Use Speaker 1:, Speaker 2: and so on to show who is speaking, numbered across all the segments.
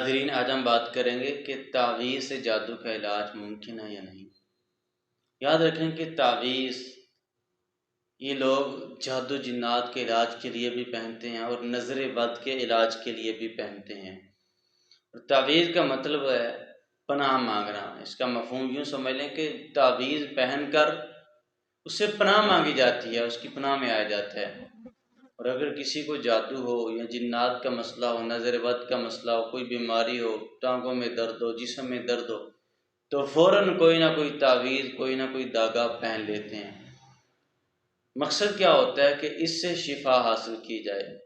Speaker 1: ناظرین، آج ہم بات کریں گے کہ تعویذ سے جادو کا علاج ممکن ہے یا نہیں۔ یاد رکھیں کہ تعویذ یہ لوگ جادو جنات کے علاج کے لیے بھی پہنتے ہیں اور نظر بد کے علاج کے لیے بھی پہنتے ہیں۔ تعویذ کا مطلب ہے پناہ مانگنا۔ اس کا مفہوم یوں سمجھ لیں کہ تعویذ پہن کر اس سے پناہ مانگی جاتی ہے، اس کی پناہ میں آیا جاتا ہے۔ اور اگر کسی کو جادو ہو یا جنات کا مسئلہ ہو، نظر بد کا مسئلہ ہو، کوئی بیماری ہو، ٹانگوں میں درد ہو، جسم میں درد ہو، تو فوراً کوئی نہ کوئی تعویذ، کوئی نہ کوئی داغا پہن لیتے ہیں۔ مقصد کیا ہوتا ہے کہ اس سے شفا حاصل کی جائے۔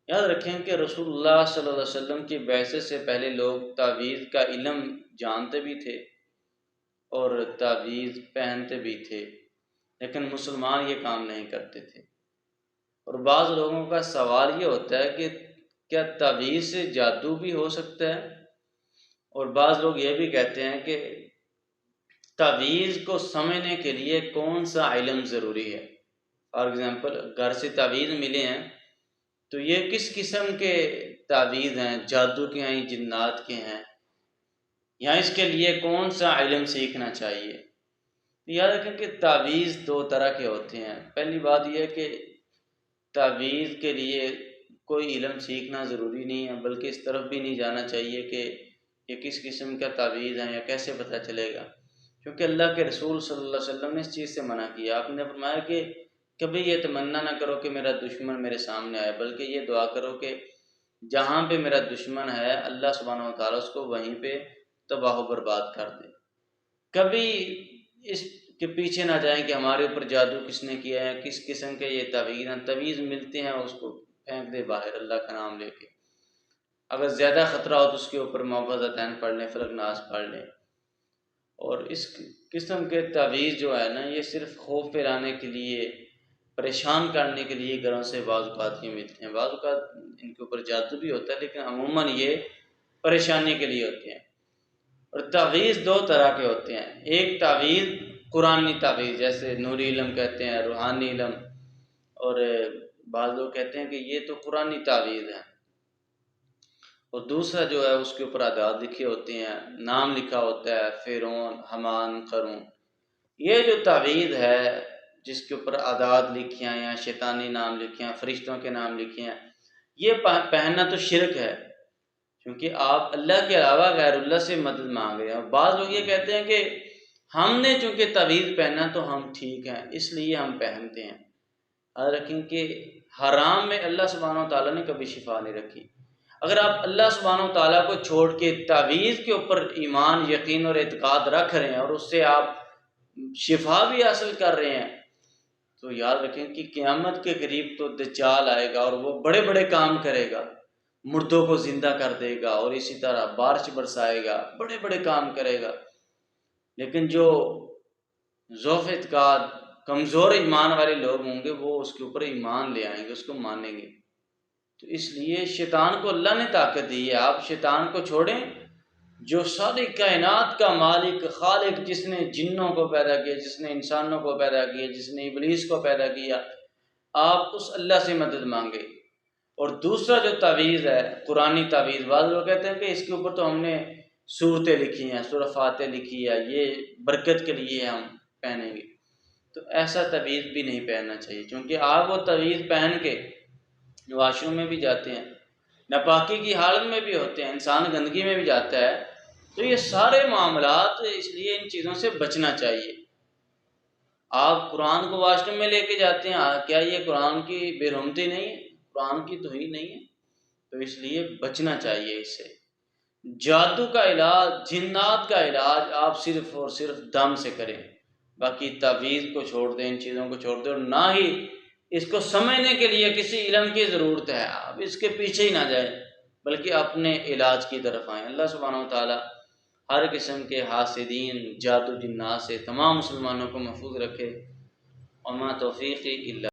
Speaker 1: یاد رکھیں کہ رسول اللہ صلی اللہ علیہ وسلم کی بعثت سے پہلے لوگ تعویذ کا علم جانتے بھی تھے اور تعویذ پہنتے بھی تھے، لیکن مسلمان یہ کام نہیں کرتے تھے۔ اور بعض لوگوں کا سوال یہ ہوتا ہے کہ کیا تعویذ سے جادو بھی ہو سکتا ہے؟ اور بعض لوگ یہ بھی کہتے ہیں کہ تعویذ کو سمجھنے کے لیے کون سا علم ضروری ہے۔ فار ایگزامپل، گھر سے تعویذ ملے ہیں تو یہ کس قسم کے تعویذ ہیں، جادو کے ہیں، جنات کے ہیں، یا اس کے لیے کون سا علم سیکھنا چاہیے؟ یاد رکھیں کہ تعویذ دو طرح کے ہوتے ہیں۔ پہلی بات یہ ہے کہ تعویذ کے لیے کوئی علم سیکھنا ضروری نہیں ہے، بلکہ اس طرف بھی نہیں جانا چاہیے کہ یہ کس قسم کا تعویذ ہے یا کیسے پتہ چلے گا، کیونکہ اللہ کے رسول صلی اللہ علیہ وسلم نے اس چیز سے منع کیا۔ آپ نے فرمایا کہ کبھی یہ تمنا نہ کرو کہ میرا دشمن میرے سامنے آئے، بلکہ یہ دعا کرو کہ جہاں پہ میرا دشمن ہے اللہ سبحانہ و تعالیٰ اس کو وہیں پہ تباہ و برباد کر دے۔ کبھی اس کے پیچھے نہ جائیں کہ ہمارے اوپر جادو کس نے کیا ہے، کس قسم کے یہ تعویذ ہیں۔ تعویذ ملتے ہیں اس کو پھینک دے باہر اللہ کا نام لے کے۔ اگر زیادہ خطرہ ہو تو اس کے اوپر معوذتین پڑھ لیں، فلق ناس پڑھ لیں۔ اور اس قسم کے تعویذ جو ہے نا، یہ صرف خوف پھیلانے کے لیے، پریشان کرنے کے لیے گھروں سے بعض اوقات یہ ملتے ہیں۔ بعض اوقات ان کے اوپر جادو بھی ہوتا ہے، لیکن عموماً یہ پریشانی کے لیے ہوتے ہیں۔ اور تعویذ دو طرح کے ہوتے ہیں۔ ایک تعویذ قرآنی تعویذ، جیسے نوری علم کہتے ہیں، روحانی علم، اور بعض لوگ کہتے ہیں کہ یہ تو قرآنی تعویذ ہے۔ اور دوسرا جو ہے اس کے اوپر اعداد لکھے ہوتے ہیں، نام لکھا ہوتا ہے، فرعون، حمان، قارون۔ یہ جو تعویذ ہے جس کے اوپر اعداد لکھے ہیں یا شیطانی نام لکھے ہیں، فرشتوں کے نام لکھے ہیں، یہ پہننا تو شرک ہے، کیونکہ آپ اللہ کے علاوہ غیر اللہ سے مدد مانگ رہے ہیں۔ اور بعض لوگ یہ کہتے ہیں کہ ہم نے چونکہ تعویذ پہنا تو ہم ٹھیک ہیں، اس لیے ہم پہنتے ہیں۔ یاد رکھیں کہ حرام میں اللہ سبحانہ و تعالیٰ نے کبھی شفا نہیں رکھی۔ اگر آپ اللہ سبحانہ و تعالیٰ کو چھوڑ کے تعویذ کے اوپر ایمان، یقین اور اعتقاد رکھ رہے ہیں اور اس سے آپ شفا بھی حاصل کر رہے ہیں، تو یاد رکھیں کہ قیامت کے قریب تو دجال آئے گا اور وہ بڑے بڑے کام کرے گا، مردوں کو زندہ کر دے گا اور اسی طرح بارش برسائے گا، بڑے بڑے کام کرے گا۔ لیکن جو ضعف اعتقاد، کمزور ایمان والے لوگ ہوں گے، وہ اس کے اوپر ایمان لے آئیں گے، اس کو مانیں گے۔ تو اس لیے شیطان کو اللہ نے طاقت دی ہے، آپ شیطان کو چھوڑیں جو ساری کائنات کا مالک، خالق، جس نے جنوں کو پیدا کیا، جس نے انسانوں کو پیدا کیا، جس نے ابلیس کو پیدا کیا، آپ اس اللہ سے مدد مانگے۔ اور دوسرا جو تعویذ ہے قرآنی تعویذ، بعض لوگ کہتے ہیں کہ اس کے اوپر تو ہم نے صورتیں لکھی ہیں، سورہ فاتحہ لکھی ہے، یہ برکت کے لیے ہم پہنیں گے، تو ایسا تعویذ بھی نہیں پہننا چاہیے، کیونکہ آپ وہ تعویذ پہن کے واش روم میں بھی جاتے ہیں، ناپاکی کی حالت میں بھی ہوتے ہیں، انسان گندگی میں بھی جاتا ہے، تو یہ سارے معاملات، اس لیے ان چیزوں سے بچنا چاہیے۔ آپ قرآن کو واش روم میں لے کے جاتے ہیں، کیا یہ قرآن کی بے حرمتی نہیں ہے؟ قرآن کی توہین نہیں ہے؟ تو اس لیے بچنا چاہیے اس سے۔ جادو کا علاج، جنات کا علاج آپ صرف اور صرف دم سے کریں، باقی تعویذ کو چھوڑ دیں، ان چیزوں کو چھوڑ دیں، اور نہ ہی اس کو سمجھنے کے لیے کسی علم کی ضرورت ہے، آپ اس کے پیچھے ہی نہ جائیں، بلکہ اپنے علاج کی طرف آئیں۔ اللہ سبحانہ و تعالیٰ ہر قسم کے حاسدین، جادو جنات سے تمام مسلمانوں کو محفوظ رکھے۔ وما توفیقی الا